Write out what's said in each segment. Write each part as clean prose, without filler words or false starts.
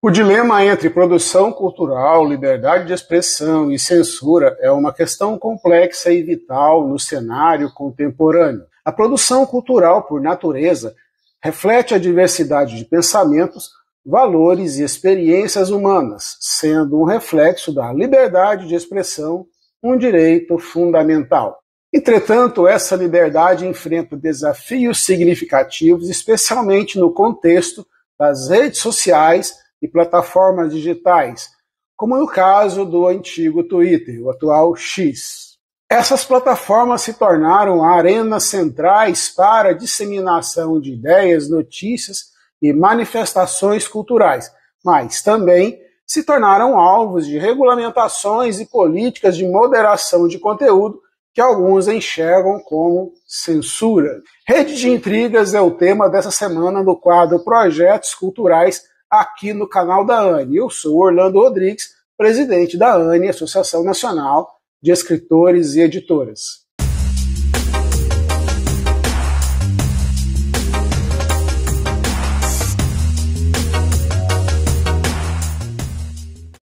O dilema entre produção cultural, liberdade de expressão e censura é uma questão complexa e vital no cenário contemporâneo. A produção cultural, por natureza, reflete a diversidade de pensamentos, valores e experiências humanas, sendo um reflexo da liberdade de expressão um direito fundamental. Entretanto, essa liberdade enfrenta desafios significativos, especialmente no contexto das redes sociais e plataformas digitais, como no caso do antigo Twitter, o atual X. Essas plataformas se tornaram arenas centrais para a disseminação de ideias, notícias e manifestações culturais, mas também se tornaram alvos de regulamentações e políticas de moderação de conteúdo que alguns enxergam como censura. Rede de Intrigas é o tema dessa semana no quadro Projetos Culturais aqui no canal da ANE. Eu sou Orlando Rodrigues, presidente da ANE, Associação Nacional de Escritores e Editoras.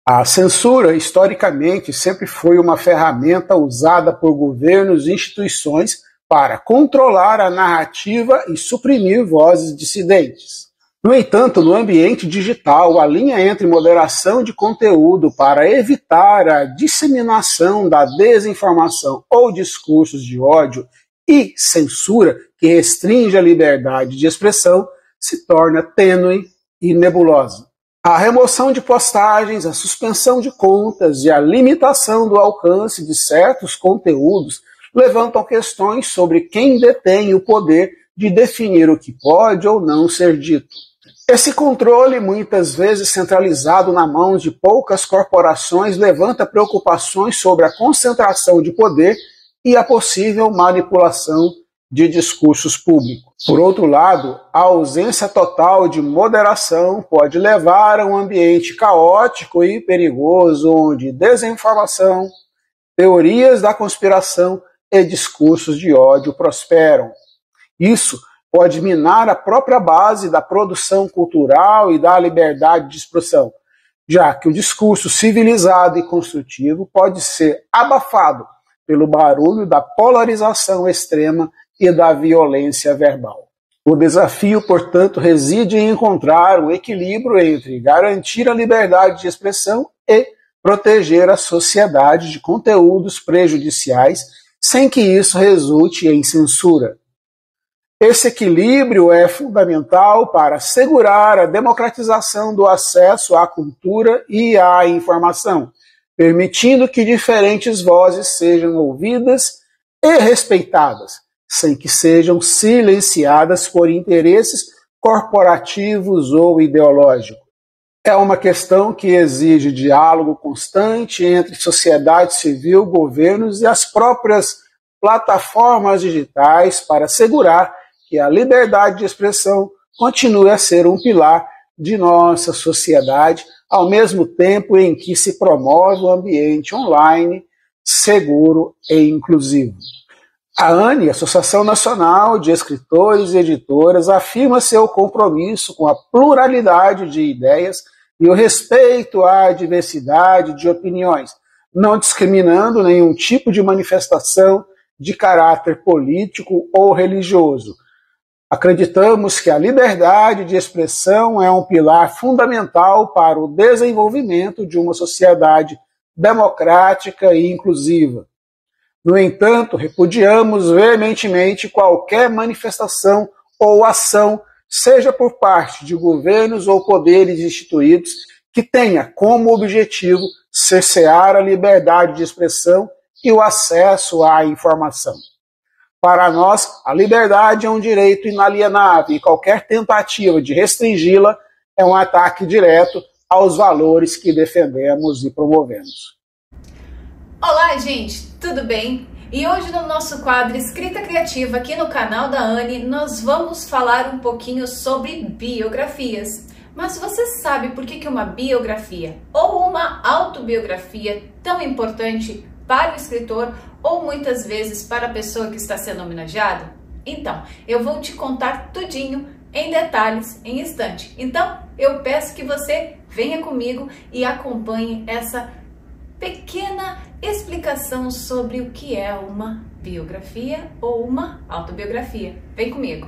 A censura, historicamente, sempre foi uma ferramenta usada por governos e instituições para controlar a narrativa e suprimir vozes dissidentes. No entanto, no ambiente digital, a linha entre moderação de conteúdo para evitar a disseminação da desinformação ou discursos de ódio e censura que restringe a liberdade de expressão se torna tênue e nebulosa. A remoção de postagens, a suspensão de contas e a limitação do alcance de certos conteúdos levantam questões sobre quem detém o poder de definir o que pode ou não ser dito. Esse controle, muitas vezes centralizado na mão de poucas corporações, levanta preocupações sobre a concentração de poder e a possível manipulação de discursos públicos. Por outro lado, a ausência total de moderação pode levar a um ambiente caótico e perigoso, onde desinformação, teorias da conspiração e discursos de ódio prosperam. Isso pode minar a própria base da produção cultural e da liberdade de expressão, já que o discurso civilizado e construtivo pode ser abafado pelo barulho da polarização extrema e da violência verbal. O desafio, portanto, reside em encontrar o equilíbrio entre garantir a liberdade de expressão e proteger a sociedade de conteúdos prejudiciais, sem que isso resulte em censura. Esse equilíbrio é fundamental para assegurar a democratização do acesso à cultura e à informação, permitindo que diferentes vozes sejam ouvidas e respeitadas, sem que sejam silenciadas por interesses corporativos ou ideológicos. É uma questão que exige diálogo constante entre sociedade civil, governos e as próprias plataformas digitais para assegurar que a liberdade de expressão continue a ser um pilar de nossa sociedade, ao mesmo tempo em que se promove um ambiente online seguro e inclusivo. A ANE, Associação Nacional de Escritores e Editoras, afirma seu compromisso com a pluralidade de ideias e o respeito à diversidade de opiniões, não discriminando nenhum tipo de manifestação de caráter político ou religioso. Acreditamos que a liberdade de expressão é um pilar fundamental para o desenvolvimento de uma sociedade democrática e inclusiva. No entanto, repudiamos veementemente qualquer manifestação ou ação, seja por parte de governos ou poderes instituídos, que tenha como objetivo cercear a liberdade de expressão e o acesso à informação. Para nós, a liberdade é um direito inalienável e qualquer tentativa de restringi-la é um ataque direto aos valores que defendemos e promovemos. Olá, gente, tudo bem? E hoje no nosso quadro Escrita Criativa aqui no canal da ANE, nós vamos falar um pouquinho sobre biografias. Mas você sabe por que uma biografia ou uma autobiografia tão importante para o escritor ou muitas vezes para a pessoa que está sendo homenageada? Então, eu vou te contar tudinho em detalhes, em instante. Então, eu peço que você venha comigo e acompanhe essa pequena explicação sobre o que é uma biografia ou uma autobiografia. Vem comigo!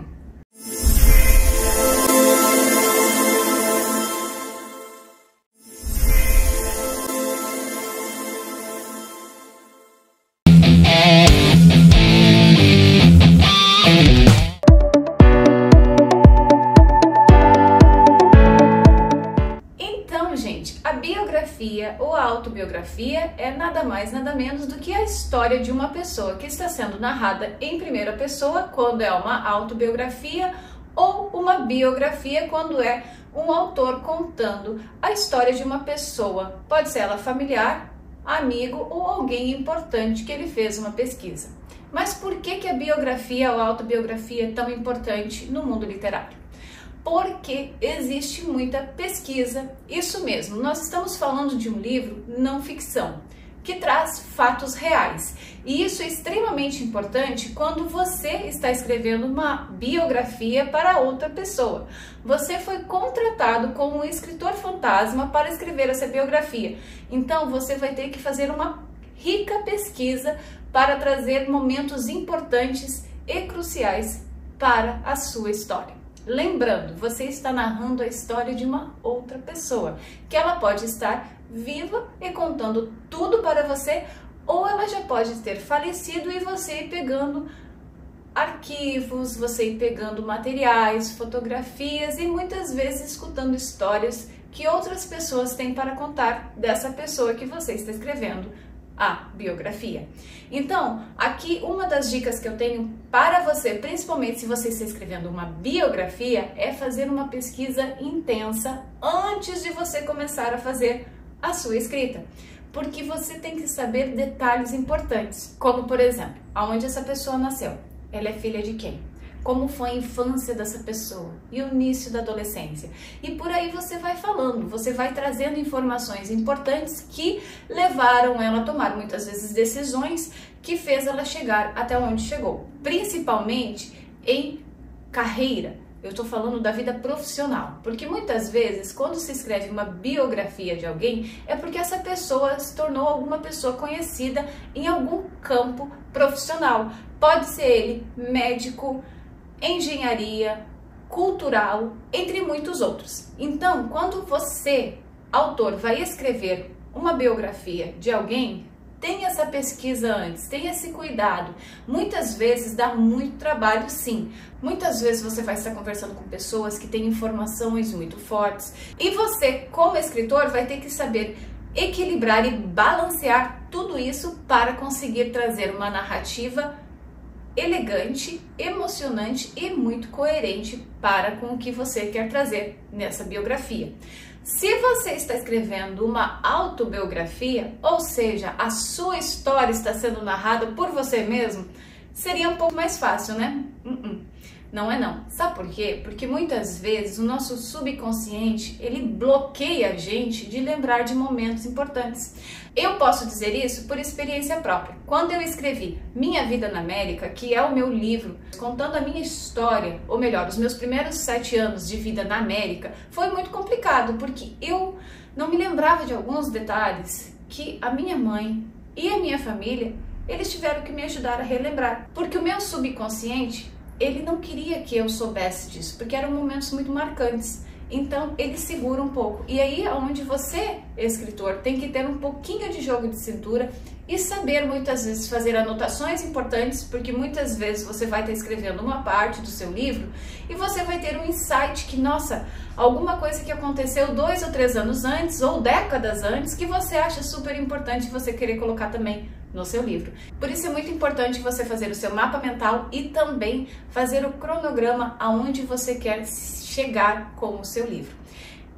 A biografia ou a autobiografia é nada mais, nada menos do que a história de uma pessoa que está sendo narrada em primeira pessoa quando é uma autobiografia, ou uma biografia quando é um autor contando a história de uma pessoa. Pode ser ela familiar, amigo ou alguém importante que ele fez uma pesquisa. Mas por que a biografia ou a autobiografia é tão importante no mundo literário? Porque existe muita pesquisa, isso mesmo, nós estamos falando de um livro não ficção, que traz fatos reais. E isso é extremamente importante quando você está escrevendo uma biografia para outra pessoa. Você foi contratado como um escritor fantasma para escrever essa biografia. Então você vai ter que fazer uma rica pesquisa para trazer momentos importantes e cruciais para a sua história. Lembrando, você está narrando a história de uma outra pessoa, que ela pode estar viva e contando tudo para você, ou ela já pode ter falecido e você ir pegando arquivos, você ir pegando materiais, fotografias e muitas vezes escutando histórias que outras pessoas têm para contar dessa pessoa que você está escrevendo a biografia. Então, aqui uma das dicas que eu tenho para você, principalmente se você está escrevendo uma biografia, é fazer uma pesquisa intensa antes de você começar a fazer a sua escrita. Porque você tem que saber detalhes importantes, como por exemplo, aonde essa pessoa nasceu, ela é filha de quem? Como foi a infância dessa pessoa e o início da adolescência. E por aí você vai falando, você vai trazendo informações importantes que levaram ela a tomar muitas vezes decisões que fez ela chegar até onde chegou. Principalmente em carreira, eu estou falando da vida profissional. Porque muitas vezes quando se escreve uma biografia de alguém é porque essa pessoa se tornou alguma pessoa conhecida em algum campo profissional. Pode ser ele médico, engenharia, cultural, entre muitos outros. Então, quando você, autor, vai escrever uma biografia de alguém, tenha essa pesquisa antes, tenha esse cuidado. Muitas vezes dá muito trabalho, sim. Muitas vezes você vai estar conversando com pessoas que têm informações muito fortes e você, como escritor, vai ter que saber equilibrar e balancear tudo isso para conseguir trazer uma narrativa elegante, emocionante e muito coerente para com o que você quer trazer nessa biografia. Se você está escrevendo uma autobiografia, ou seja, a sua história está sendo narrada por você mesmo, seria um pouco mais fácil, né? Não é não. Sabe por quê? Porque muitas vezes o nosso subconsciente, ele bloqueia a gente de lembrar de momentos importantes. Eu posso dizer isso por experiência própria. Quando eu escrevi Minha Vida na América, que é o meu livro contando a minha história, ou melhor, os meus primeiros 7 anos de vida na América, foi muito complicado, porque eu não me lembrava de alguns detalhes que a minha mãe e a minha família, eles tiveram que me ajudar a relembrar. Porque o meu subconsciente, ele não queria que eu soubesse disso, porque eram momentos muito marcantes. Então, ele segura um pouco. E aí é onde você, escritor, tem que ter um pouquinho de jogo de cintura e saber muitas vezes fazer anotações importantes, porque muitas vezes você vai estar escrevendo uma parte do seu livro e você vai ter um insight que, nossa, alguma coisa que aconteceu 2 ou 3 anos antes ou décadas antes que você acha super importante você querer colocar também no seu livro. Por isso é muito importante você fazer o seu mapa mental e também fazer o cronograma aonde você quer chegar com o seu livro.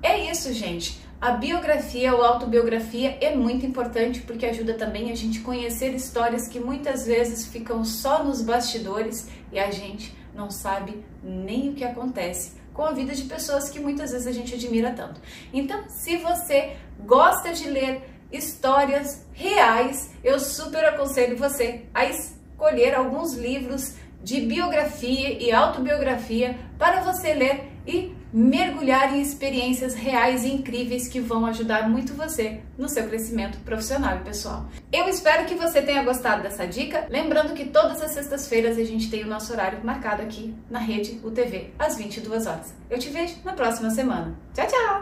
É isso, gente. A biografia ou autobiografia é muito importante porque ajuda também a gente conhecer histórias que muitas vezes ficam só nos bastidores e a gente não sabe nem o que acontece com a vida de pessoas que muitas vezes a gente admira tanto. Então, se você gosta de ler histórias reais, eu super aconselho você a escolher alguns livros de biografia e autobiografia para você ler e mergulhar em experiências reais e incríveis que vão ajudar muito você no seu crescimento profissional e pessoal. Eu espero que você tenha gostado dessa dica, lembrando que todas as sextas-feiras a gente tem o nosso horário marcado aqui na Rede UTV, às 22 horas. Eu te vejo na próxima semana. Tchau, tchau!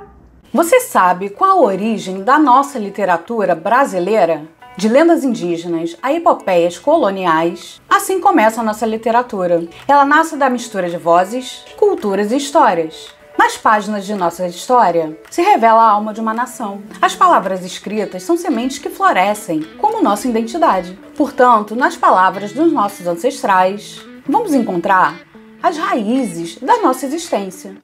Você sabe qual a origem da nossa literatura brasileira? De lendas indígenas a epopeias coloniais, assim começa a nossa literatura. Ela nasce da mistura de vozes, culturas e histórias. Nas páginas de nossa história, se revela a alma de uma nação. As palavras escritas são sementes que florescem, como nossa identidade. Portanto, nas palavras dos nossos ancestrais, vamos encontrar as raízes da nossa existência.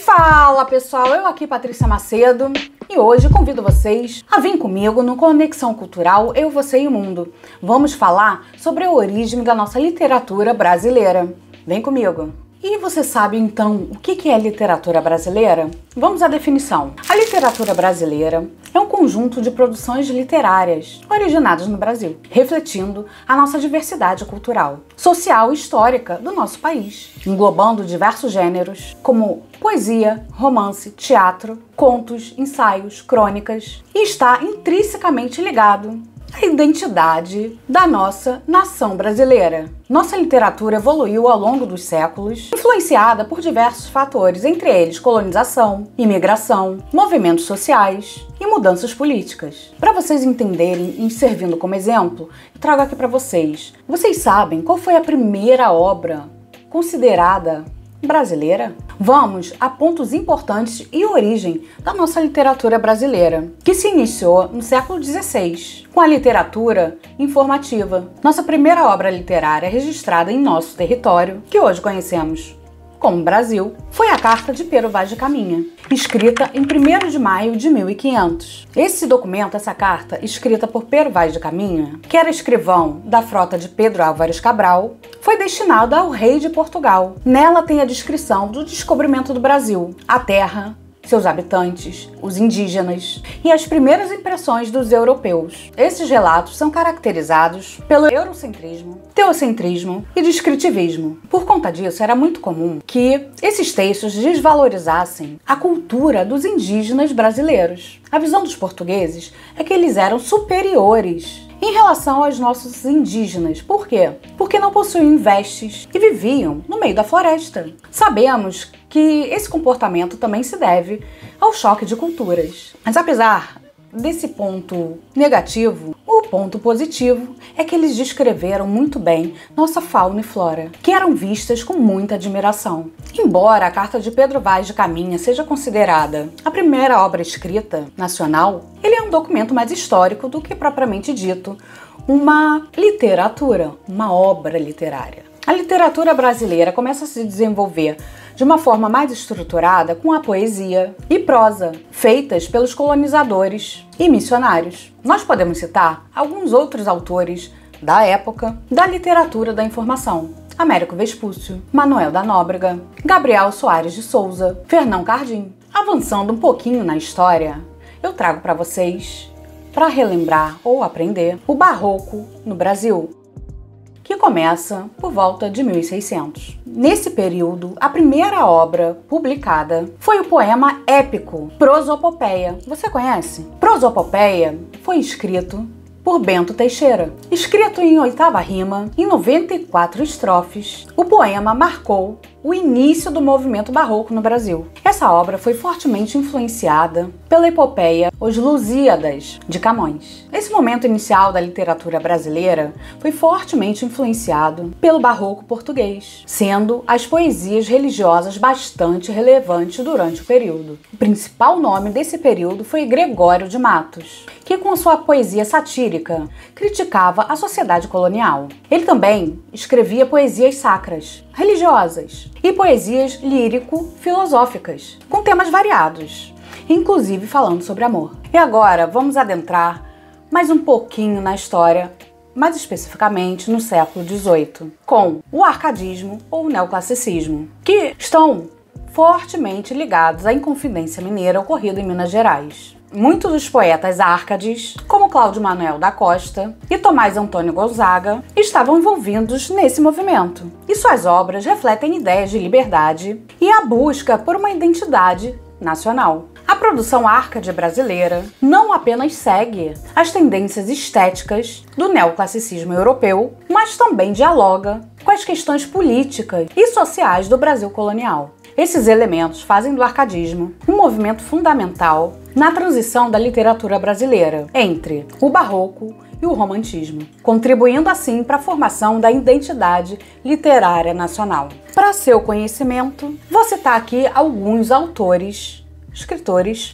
Fala pessoal, eu aqui Patrícia Macedo e hoje convido vocês a vir comigo no Conexão Cultural Eu, Você e o Mundo. Vamos falar sobre a origem da nossa literatura brasileira. Vem comigo! E você sabe então o que é literatura brasileira? Vamos à definição. A literatura brasileira é um conjunto de produções literárias originadas no Brasil, refletindo a nossa diversidade cultural, social e histórica do nosso país, englobando diversos gêneros como poesia, romance, teatro, contos, ensaios, crônicas, e está intrinsecamente ligado à identidade da nossa nação brasileira. Nossa literatura evoluiu ao longo dos séculos, influenciada por diversos fatores, entre eles colonização, imigração, movimentos sociais e mudanças políticas. Para vocês entenderem e servindo como exemplo, eu trago aqui para vocês. Vocês sabem qual foi a primeira obra considerada brasileira? Vamos a pontos importantes e origem da nossa literatura brasileira, que se iniciou no século XVI, com a literatura informativa. Nossa primeira obra literária registrada em nosso território, que hoje conhecemos como Brasil, foi a Carta de Pero Vaz de Caminha, escrita em 1º de maio de 1500. Esse documento, essa carta, escrita por Pero Vaz de Caminha, que era escrivão da frota de Pedro Álvares Cabral, foi destinada ao rei de Portugal. Nela tem a descrição do descobrimento do Brasil, a terra, seus habitantes, os indígenas e as primeiras impressões dos europeus. Esses relatos são caracterizados pelo eurocentrismo, teocentrismo e descritivismo. Por conta disso, era muito comum que esses textos desvalorizassem a cultura dos indígenas brasileiros. A visão dos portugueses é que eles eram superiores em relação aos nossos indígenas. Por quê? Porque não possuíam vestes e viviam no meio da floresta. Sabemos que esse comportamento também se deve ao choque de culturas. Mas apesar desse ponto negativo, o ponto positivo é que eles descreveram muito bem nossa fauna e flora, que eram vistas com muita admiração. Embora a Carta de Pedro Vaz de Caminha seja considerada a primeira obra escrita nacional, ele é um documento mais histórico do que propriamente dito uma literatura, uma obra literária. A literatura brasileira começa a se desenvolver de uma forma mais estruturada com a poesia e prosa, feitas pelos colonizadores e missionários. Nós podemos citar alguns outros autores da época da literatura da informação: Américo Vespúcio, Manuel da Nóbrega, Gabriel Soares de Souza, Fernão Cardim. Avançando um pouquinho na história, eu trago para vocês, para relembrar ou aprender, o Barroco no Brasil, que começa por volta de 1600. Nesse período, a primeira obra publicada foi o poema épico Prosopopeia. Você conhece? Prosopopeia foi escrito por Bento Teixeira. Escrito em 8ª rima, em 94 estrofes, o poema marcou o início do movimento barroco no Brasil. Essa obra foi fortemente influenciada pela epopeia Os Lusíadas, de Camões. Esse momento inicial da literatura brasileira foi fortemente influenciado pelo barroco português, sendo as poesias religiosas bastante relevantes durante o período. O principal nome desse período foi Gregório de Matos, que com sua poesia satírica criticava a sociedade colonial. Ele também escrevia poesias sacras, religiosas e poesias lírico-filosóficas, com temas variados. inclusive falando sobre amor. E agora vamos adentrar mais um pouquinho na história, mais especificamente no século XVIII, com o arcadismo ou o neoclassicismo, que estão fortemente ligados à Inconfidência Mineira ocorrida em Minas Gerais. Muitos dos poetas árcades, como Cláudio Manuel da Costa e Tomás Antônio Gonzaga, estavam envolvidos nesse movimento, e suas obras refletem ideias de liberdade e a busca por uma identidade nacional. A produção árcade brasileira não apenas segue as tendências estéticas do neoclassicismo europeu, mas também dialoga com as questões políticas e sociais do Brasil colonial. Esses elementos fazem do arcadismo um movimento fundamental na transição da literatura brasileira entre o barroco e o romantismo, contribuindo assim para a formação da identidade literária nacional. Para seu conhecimento, vou citar aqui alguns autores, escritores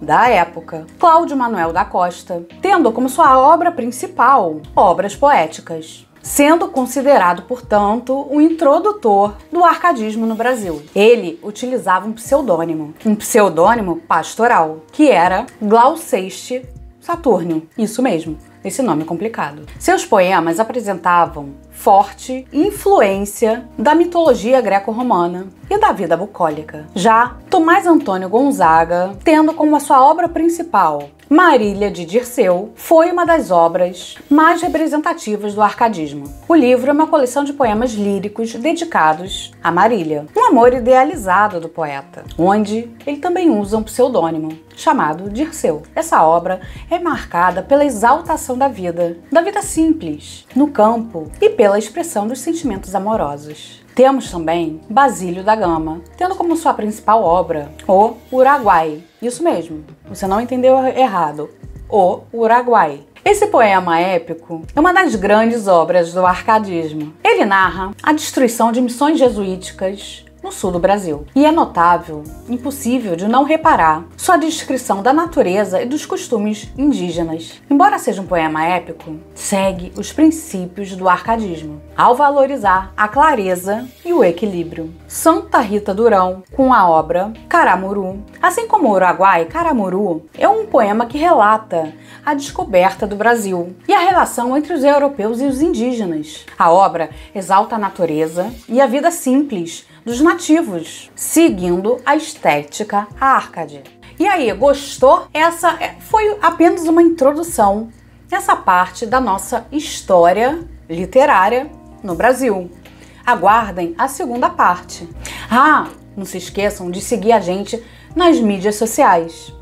da época. Cláudio Manuel da Costa, tendo como sua obra principal obras poéticas, sendo considerado, portanto, o introdutor do arcadismo no Brasil. Ele utilizava um pseudônimo pastoral, que era Glauceste Saturnio. Isso mesmo, esse nome complicado. Seus poemas apresentavam forte influência da mitologia greco-romana e da vida bucólica. Já Tomás Antônio Gonzaga, tendo como a sua obra principal Marília de Dirceu, foi uma das obras mais representativas do arcadismo. O livro é uma coleção de poemas líricos dedicados a Marília, um amor idealizado do poeta, onde ele também usa um pseudônimo chamado Dirceu. Essa obra é marcada pela exaltação da vida simples, no campo, e pela expressão dos sentimentos amorosos. Temos também Basílio da Gama, tendo como sua principal obra O Uruguai. Isso mesmo, você não entendeu errado. O Uruguai. Esse poema épico é uma das grandes obras do arcadismo. Ele narra a destruição de missões jesuíticas no sul do Brasil. E é notável, impossível de não reparar, sua descrição da natureza e dos costumes indígenas. Embora seja um poema épico, segue os princípios do arcadismo, ao valorizar a clareza e o equilíbrio. Santa Rita Durão, com a obra Caramuru. Assim como o Uruguai, Caramuru é um poema que relata a descoberta do Brasil e a relação entre os europeus e os indígenas. A obra exalta a natureza e a vida simples dos nativos, seguindo a estética árcade. E aí, gostou? Essa foi apenas uma introdução nessa parte da nossa história literária no Brasil. Aguardem a segunda parte. Não se esqueçam de seguir a gente nas mídias sociais.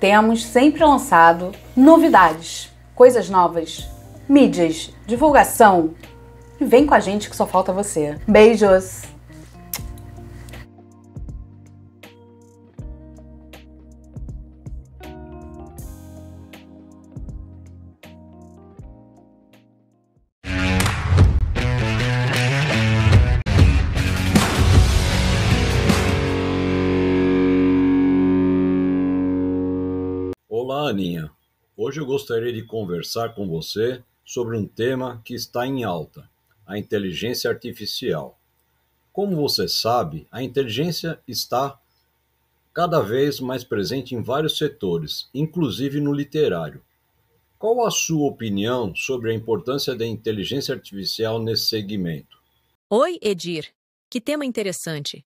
Temos sempre lançado novidades, coisas novas, mídias, divulgação. E vem com a gente que só falta você. Beijos! Olá, Aninha. Hoje eu gostaria de conversar com você sobre um tema que está em alta, a inteligência artificial. Como você sabe, a inteligência está cada vez mais presente em vários setores, inclusive no literário. Qual a sua opinião sobre a importância da inteligência artificial nesse segmento? Oi, Edir. Que tema interessante.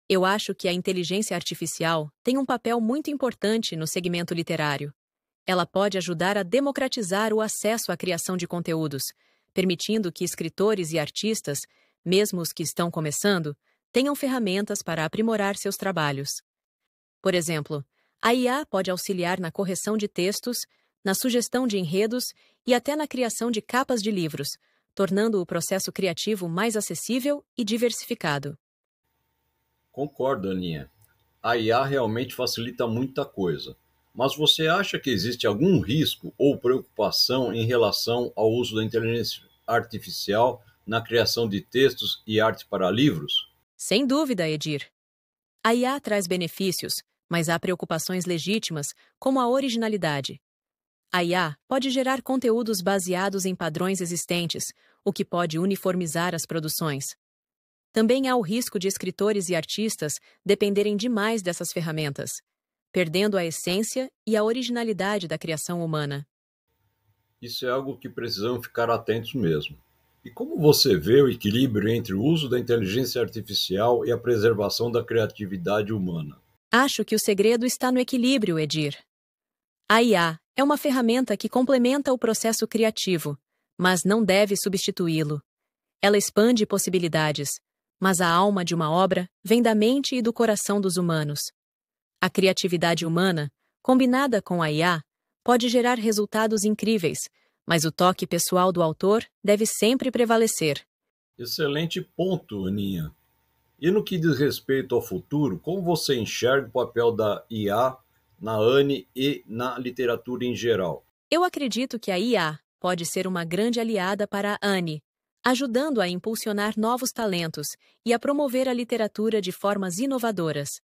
Eu acho que a inteligência artificial tem um papel muito importante no segmento literário. Ela pode ajudar a democratizar o acesso à criação de conteúdos, permitindo que escritores e artistas, mesmo os que estão começando, tenham ferramentas para aprimorar seus trabalhos. Por exemplo, a IA pode auxiliar na correção de textos, na sugestão de enredos e até na criação de capas de livros, tornando o processo criativo mais acessível e diversificado. Concordo, Aninha. A IA realmente facilita muita coisa. Mas você acha que existe algum risco ou preocupação em relação ao uso da inteligência artificial na criação de textos e arte para livros? Sem dúvida, Edir. A IA traz benefícios, mas há preocupações legítimas, como a originalidade. A IA pode gerar conteúdos baseados em padrões existentes, o que pode uniformizar as produções. Também há o risco de escritores e artistas dependerem demais dessas ferramentas, perdendo a essência e a originalidade da criação humana. Isso é algo que precisamos ficar atentos mesmo. E como você vê o equilíbrio entre o uso da inteligência artificial e a preservação da criatividade humana? Acho que o segredo está no equilíbrio, Edir. A IA é uma ferramenta que complementa o processo criativo, mas não deve substituí-lo. Ela expande possibilidades, mas a alma de uma obra vem da mente e do coração dos humanos. A criatividade humana, combinada com a IA, pode gerar resultados incríveis, mas o toque pessoal do autor deve sempre prevalecer. Excelente ponto, Aninha. E no que diz respeito ao futuro, como você enxerga o papel da IA na ANE e na literatura em geral? Eu acredito que a IA pode ser uma grande aliada para a ANE, ajudando a impulsionar novos talentos e a promover a literatura de formas inovadoras.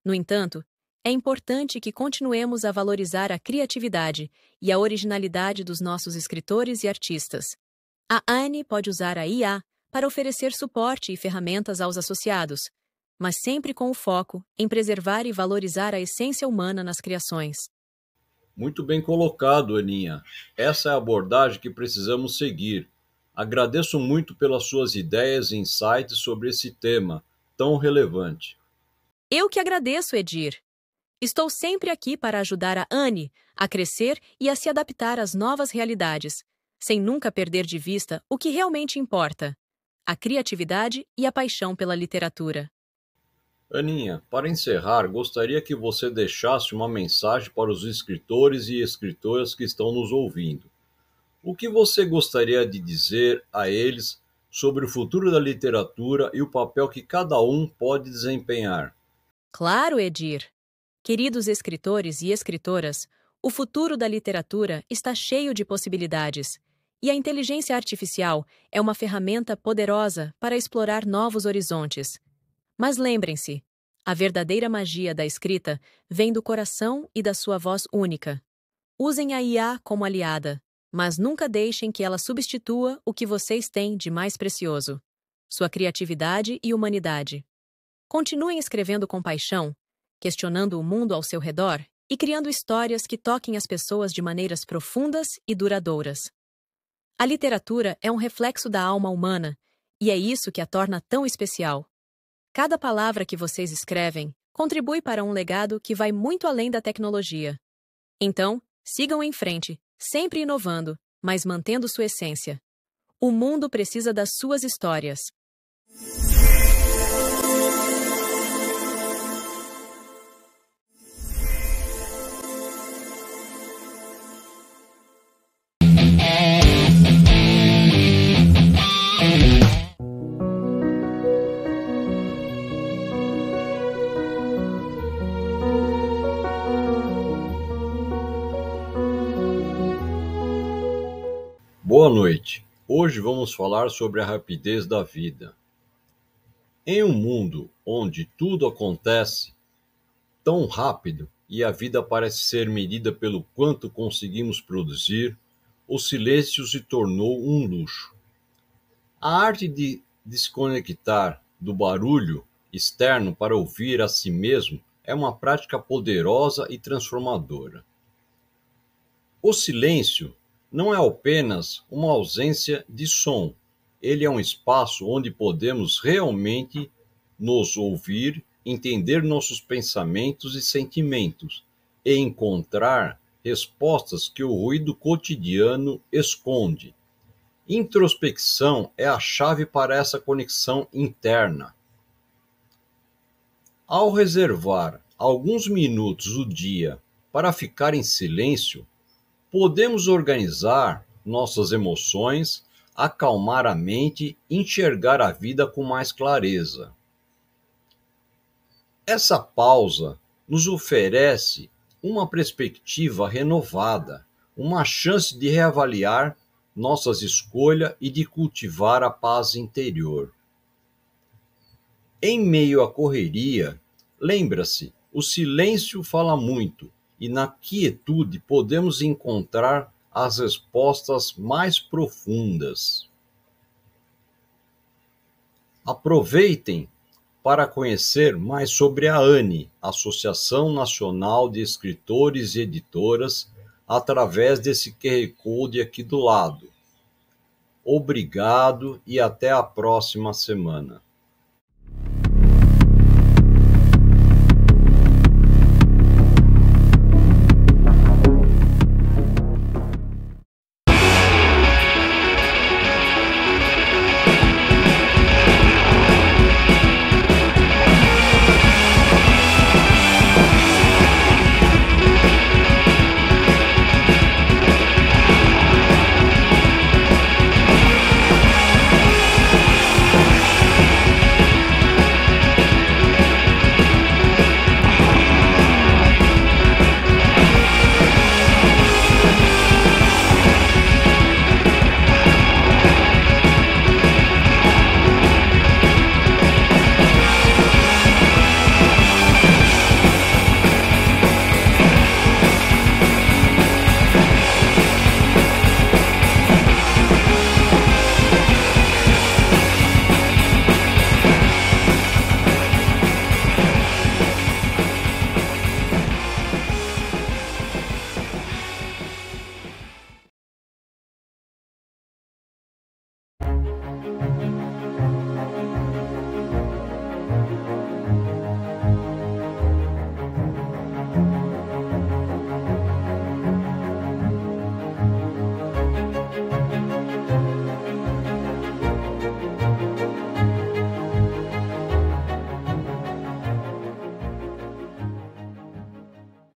No entanto, é importante que continuemos a valorizar a criatividade e a originalidade dos nossos escritores e artistas. A ANE pode usar a IA para oferecer suporte e ferramentas aos associados, mas sempre com o foco em preservar e valorizar a essência humana nas criações. Muito bem colocado, Aninha. Essa é a abordagem que precisamos seguir. Agradeço muito pelas suas ideias e insights sobre esse tema tão relevante. Eu que agradeço, Edir. Estou sempre aqui para ajudar a ANE a crescer e a se adaptar às novas realidades, sem nunca perder de vista o que realmente importa: a criatividade e a paixão pela literatura. Aninha, para encerrar, gostaria que você deixasse uma mensagem para os escritores e escritoras que estão nos ouvindo. O que você gostaria de dizer a eles sobre o futuro da literatura e o papel que cada um pode desempenhar? Claro, Edir. Queridos escritores e escritoras, o futuro da literatura está cheio de possibilidades, e a inteligência artificial é uma ferramenta poderosa para explorar novos horizontes. Mas lembrem-se, a verdadeira magia da escrita vem do coração e da sua voz única. Usem a IA como aliada, mas nunca deixem que ela substitua o que vocês têm de mais precioso: sua criatividade e humanidade. Continuem escrevendo com paixão, questionando o mundo ao seu redor e criando histórias que toquem as pessoas de maneiras profundas e duradouras. A literatura é um reflexo da alma humana, e é isso que a torna tão especial. Cada palavra que vocês escrevem contribui para um legado que vai muito além da tecnologia. Então, sigam em frente, sempre inovando, mas mantendo sua essência. O mundo precisa das suas histórias. Boa noite. Hoje vamos falar sobre a rapidez da vida. Em um mundo onde tudo acontece tão rápido e a vida parece ser medida pelo quanto conseguimos produzir, o silêncio se tornou um luxo. A arte de desconectar do barulho externo para ouvir a si mesmo é uma prática poderosa e transformadora. O silêncio não é apenas uma ausência de som, ele é um espaço onde podemos realmente nos ouvir, entender nossos pensamentos e sentimentos e encontrar respostas que o ruído cotidiano esconde. Introspecção é a chave para essa conexão interna. Ao reservar alguns minutos do dia para ficar em silêncio, podemos organizar nossas emoções, acalmar a mente e enxergar a vida com mais clareza. Essa pausa nos oferece uma perspectiva renovada, uma chance de reavaliar nossas escolhas e de cultivar a paz interior. Em meio à correria, lembra-se, o silêncio fala muito, e na quietude podemos encontrar as respostas mais profundas. Aproveitem para conhecer mais sobre a ANE, Associação Nacional de Escritores e Editoras, através desse QR Code aqui do lado. Obrigado e até a próxima semana.